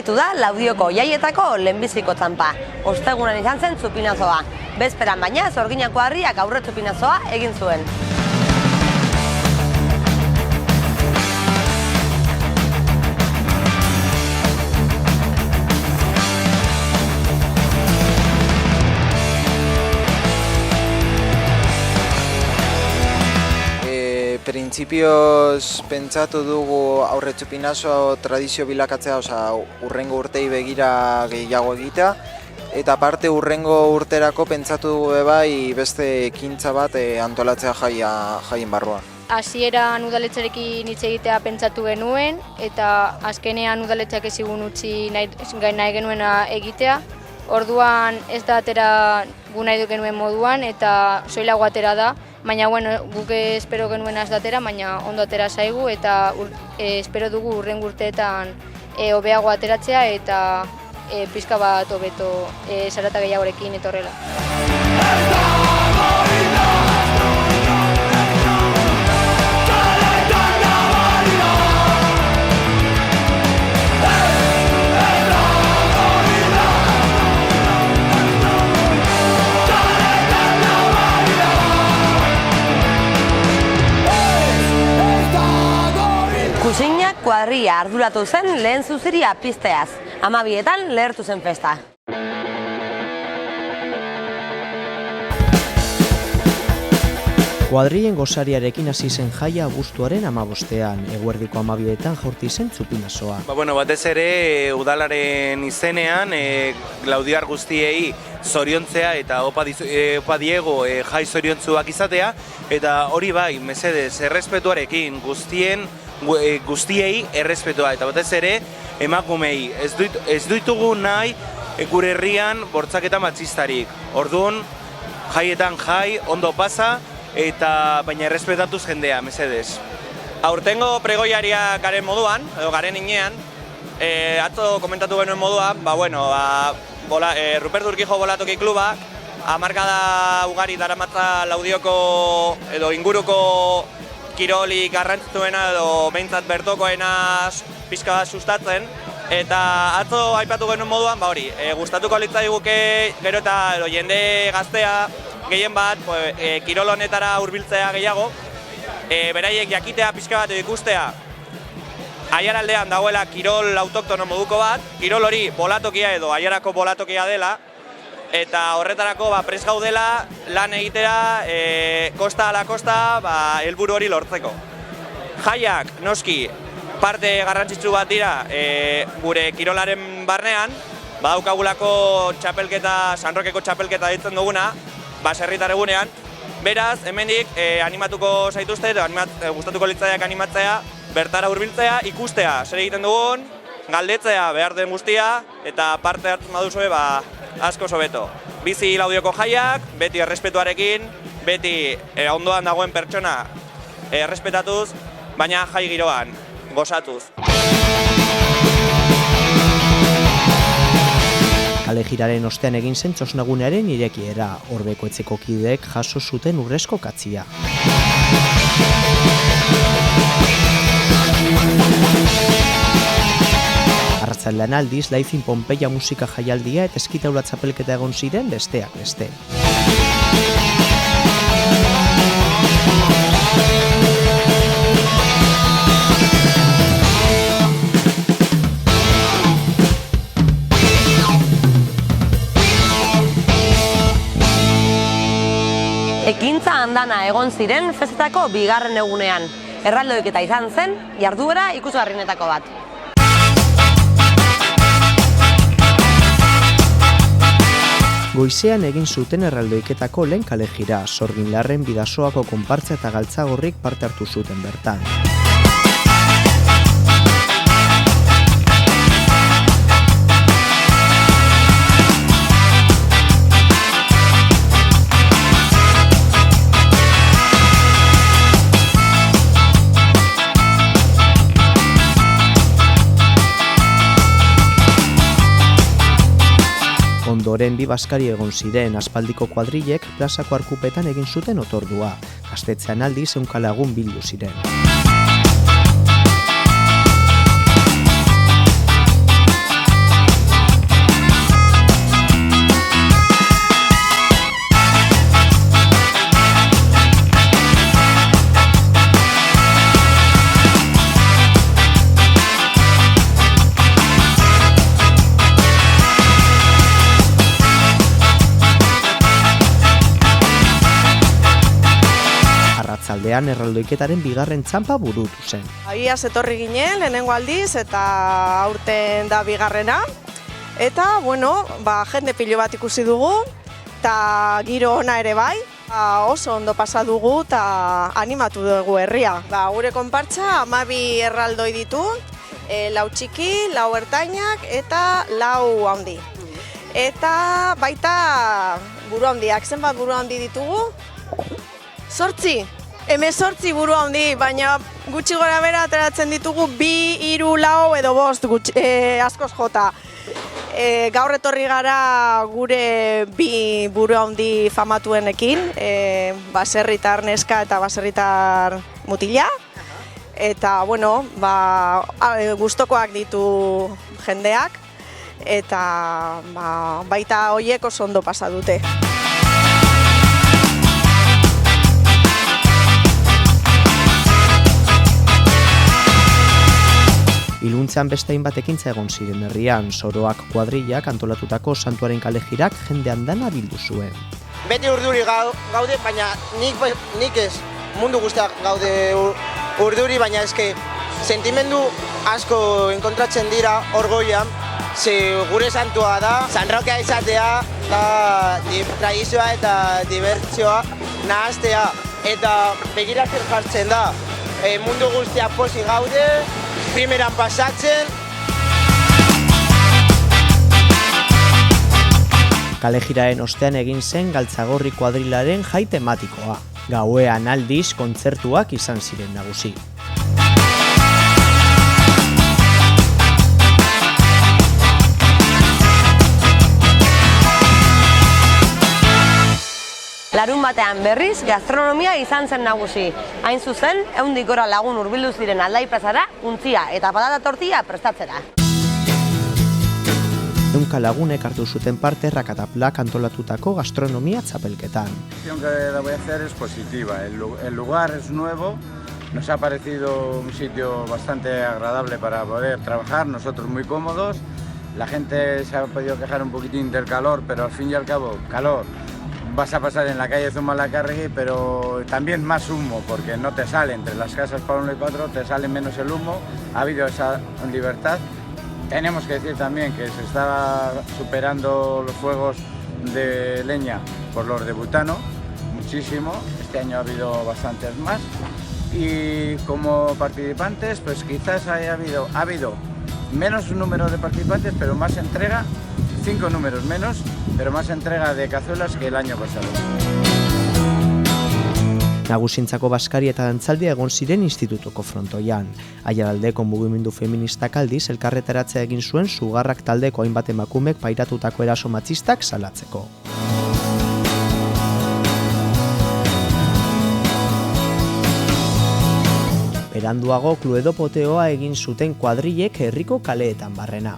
amaitu da Laudioko jaietako lehenbiziko txanpa. Ostegunan izan zen txupinazoa. Bezperan baina Zorginako Harriak aurre txupinazoa egin zuen. Printzipioz pentsatu dugu aurre txupinazo tradizio bilakatzea, urrengo urtei begira gehiago egitea, eta aparte urrengo urterako pentsatu dugu bai beste ekintza bat antolatzea jaien barruan. Hasieran udaletxarekin hitz egitea pentsatu genuen, eta azkenean udaletxak ezigun utzi nahi genuena egitea. Orduan ez da atera gu nahi genuen moduan, eta soilago atera da. Baina, guk espero genuen ez datera, baina ondo atera zaigu eta espero dugu urrengo urteetan hobeago ateratzea eta pixka bat hobeto zarata gehiagorekin etorrela. Kusinak kuadrilla arduratu zen lehen zuziria pizteaz. 12etan lehertu zen festa. Kuadrillen gozariarekin hasi zen jaia abuztuaren 15ean, eguerdiko 12etan jaurti zen txupinazoa. Batez ere udalaren izenean Laudiar guztiei zoriontzea eta opa Diego jai zoriontzuak izatea, eta hori bai, mesedez, errespetuarekin guztiei errespetua, eta batez ere emakumei. Ez ditugu nahi gure herrian bortzaketa matxistarik. Orduan, jaietan jai, ondo pasa, eta baina errespetatuz jendea, mesedez. Aurtengo pregoiaria garen moduan, edo garen inean, atzo komentatu genuen moduan, Rupertu Urkijo Bolatoki Klubak, hamarkada ugari daramatza Laudioko edo inguruko kirolik garrantzituena edo behintzat bertokoena pixka bat sustatzen, eta atzo aipatu genuen moduan, gustatuko litzaiguke gero eta jende gaztea gehien bat kirol honetara hurbiltzea gehiago, beraiek jakitea pixka bat ikustea Aiaraldean dagoela kirol autoktono moduko bat, kirol hori bolatokia edo Aiarako bolatokia dela, eta horretarako prest gaudela lan egitera kosta ala kosta helburu hori lortzeko. Jaiak, noski, parte garrantzitsu bat dira gure kirolaren barnean, badaukagulako txapelketa, Sanrokeko txapelketa ditzen duguna, baserritar egunean. Beraz, hemendik animatuko zaituzte, gustatuko litzaiak animatzea, bertara hurbiltzea, ikustea, zer egiten dugun, galdetzea behar den guztia, eta parte hartzen baduzue, asko hobeto. Bizi Laudioko jaiak, beti errespetuarekin, beti ondoan dagoen pertsona errespetatuz, baina jai giroan, gozatuz. Kale jiraren ostean egin zen txosnagunearen irekiera, Orbeko etxeko kideek jaso zuten urrezko katzia. Arratsaldean aldiz, Laifin Pompeia musika jaialdia eta eskitaula txapelketa egon ziren besteak beste. Ekintza andana egon ziren festetako bigarren egunean. Erraldoiketa izan zen, jarduera ikusgarrienetako bat. Goizean egin zuten erraldoiketako lehen kalejira, Zorginlarren Bidasoako konpartza eta Galtzagorrik parte hartu zuten bertan. Ondoren bi baskari egon ziren, aspaldiko kuadrilek plazako arkupetan egin zuten otordua. Gaztetzean aldiz 100 lagun bildu ziren. berean erraldoiketaren bigarren txanpa burutu zen. Iaz etorri ginen, lehenengo aldiz, eta aurten da bigarrena. Eta, jende pilo bat ikusi dugu, eta giro ona ere bai. Oso ondo pasa dugu eta animatu dugu herria. Gure konpartza 12 erraldoi ditu, 4 txiki, 4 ertainak eta 4 handi. Eta baita buru handiak, zenbat buru handi ditugu? 8. 18 buru handi, baina gutxi gora bera ateratzen ditugu 2, 3, 4 edo 5 askoz jota. Gaur etorri gara gure 2 buru handi famatuenekin, baserritar neska eta baserritar mutila. Eta, gustokoak ditu jendeak, eta baita horiek oso ondo pasa dute. Iluntzean beste hainbat ekintza egon ziren herrian, Soroak kuadrillak antolatutako santuaren kalejirak jendean dana bildu zuen. Beti urduri gaude, baina nik ez mundu guztiak gaude urduri, baina eske sentimendu asko enkontratzen dira orgoian, ze gure santua da, San Rokea izatea, da tradizioa eta dibertsioa nahaztea, eta begiratzen jartzen da, mundu guztiak pozik gaude, primeran pasatzen. Kalejiraen ostean egin zen Galtzagorri kuadrilaren jai tematikoa. Gauean aldiz kontzertuak izan ziren nagusi. Larun batean berriz, gastronomia izan zen nagusi. Hain zuzen, 100 gora lagun hurbildu ziren Aldai plazara, untzia eta patata tortilla prestatzera. 100 lagunek hartu zuten parte Rakataplak antolatutako gastronomia txapelketan. La que la voy a hacer es positiva. El lugar es nuevo, nos ha parecido un sitio bastante agradable para poder trabajar, nosotros muy cómodos. La gente se ha podido quejar un poquitín del calor, pero al fin y al cabo, calor. Vas a pasar en la calle Zumalacárregui, pero también más humo, porque no te sale entre las casas para 1 y 4, te sale menos el humo, ha habido esa libertad. Tenemos que decir también que se está superando los fuegos de leña por los de butano, muchísimo, este año ha habido bastantes más. Y como participantes, pues quizás ha habido menos número de participantes, pero más entrega, 5 números menos, pero más entrega de cazuelas que el año pasado. Nagusintzako baskari eta dantzaldia egon ziren institutuko frontoian. Aiaraldeko mugimendu feministak aldiz elkarretaratzea egin zuen Sugarrak taldeko hainbat emakumek pairatutako eraso matxistak salatzeko. Beranduago Cluedo poteoa egin zuten kuadrillek herriko kaleetan barrena.